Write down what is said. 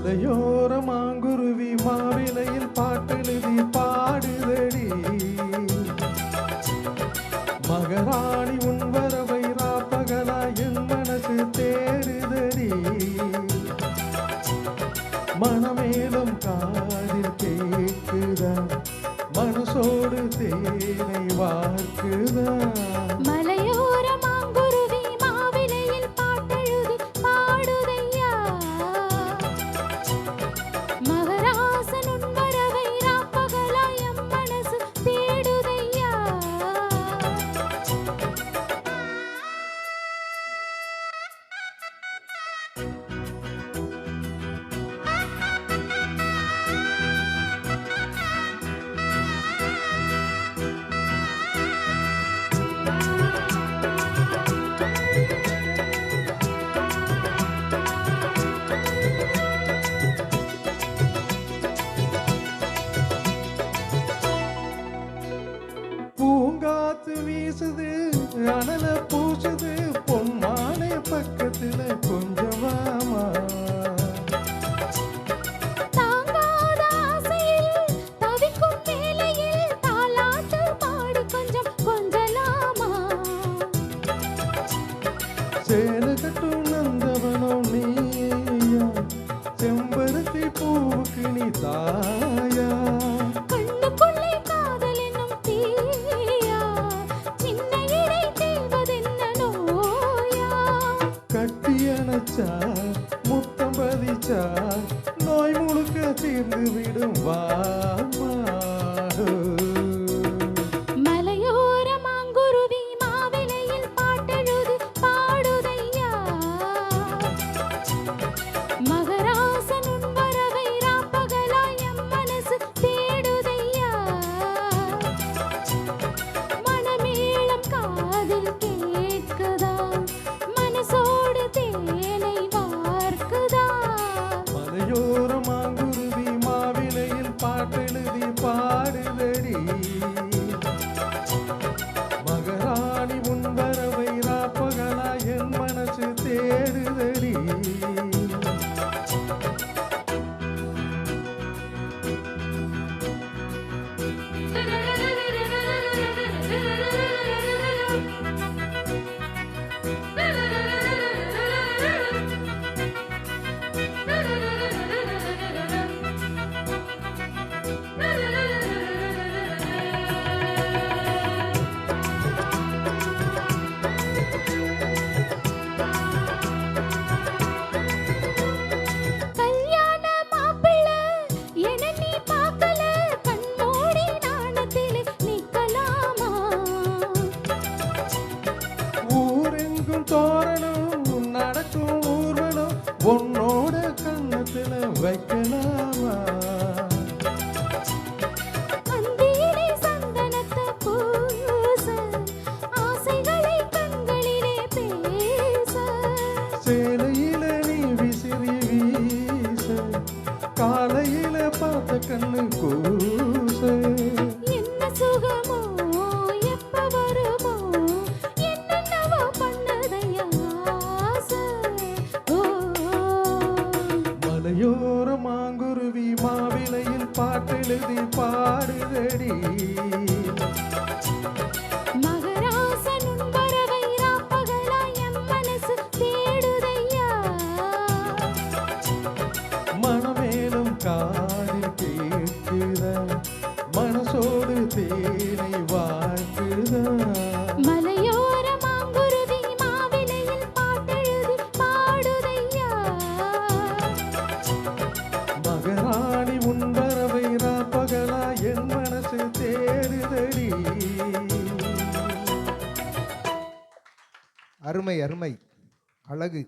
மலையோர மாங்குருவி மாவிலையில் பாட்டெழுதி பாடுதடி. மகராணி உன் வரவை ராப்பகலா என் மனசு தேடுதடி. மனமேலும் காதில் கேட்குதா, மனசோடு தேனை வார்க்குதா. மலையோர மாங்குருவி மாவிலையில் பாட்டெழுதி பாடுதையா. மகராசன் உன் வரவை ராப்பகலா என் மனசு தேடுதையா. பூங்காத்து வீசுது, அனல பூசுது, பொன்மானை பக்கத்துல கொஞ்சமாமா. தாங்காத ஆசையில் தவிக்கும் வேளையில் தாலாட்டு பாடி கொஞ்சம் கொஞ்சலாமா. சேல கட்டும் நந்தவனோ நீயா, செம்பருத்தி பூவுக்கு நீ தாயா. கண்ணுக்குள்ளே காதல் என்னும் தீயா, சின்ன இடை தேவதென்ன நோயா. கட்டி அணைச்சா முத்தம் பதிச்சா நோய் முழுக்க தீர்ந்து விடும் வாமா. மலையோர மாங்குருவி மாவிலையில் பாட்டெழுதி பாடுதையா. மகராசன் உன் வரவை ராப்பகலா என் மனசு தேடுதையா. மனமேளம் காதில் கேட்குதா, மனசோடு தேனை வார்க்குதா. மலையோர மாங்குருவி மாவிலையில் பாட்டெழுதி பாடுதடி. மகராணி உன் வரவை ராப்பகலா என் மனசு தேடுதடி. கல்யாண மாப்பிள்ளை என நீ பார்க்கல, கண்மூடி நாணத்திலே நிக்கலாமா. ஊரெங்கும் தோரணம் நடக்கும் ஊர்வலம் உன்னோட கண்ணத்துல வைக்கலாமா. அந்தியிலே சந்தனத்தை பூச, ஆசைகளை கண்களிலே பேச. சேலையில நீ விசிறி வீச, காலையில பார்த்த கண்ணு கூச. என்ன சுகமோ எப்ப வருமோ, என்னென்னவோ பண்ணதையா ஆசை. ஓ, மலையோர மாங்குருவி மாவிலையில் பாட்டெழுதி பாடுதடி. மகராசன் உன் வரவை ராப்பகலா என் மனசு தேடுதையா. மனமேலும் காதில் கேட்குதா, மனசோடு தேனை வார்க்குதா. மலையோர மாங்குருவி மாவிலையில் பாட்டெழுதி பாடுதையா. மகராணி உன் வரவை ராப்பகலா என் மனசு தேடுதடி. அருமை அருமை, அழகு.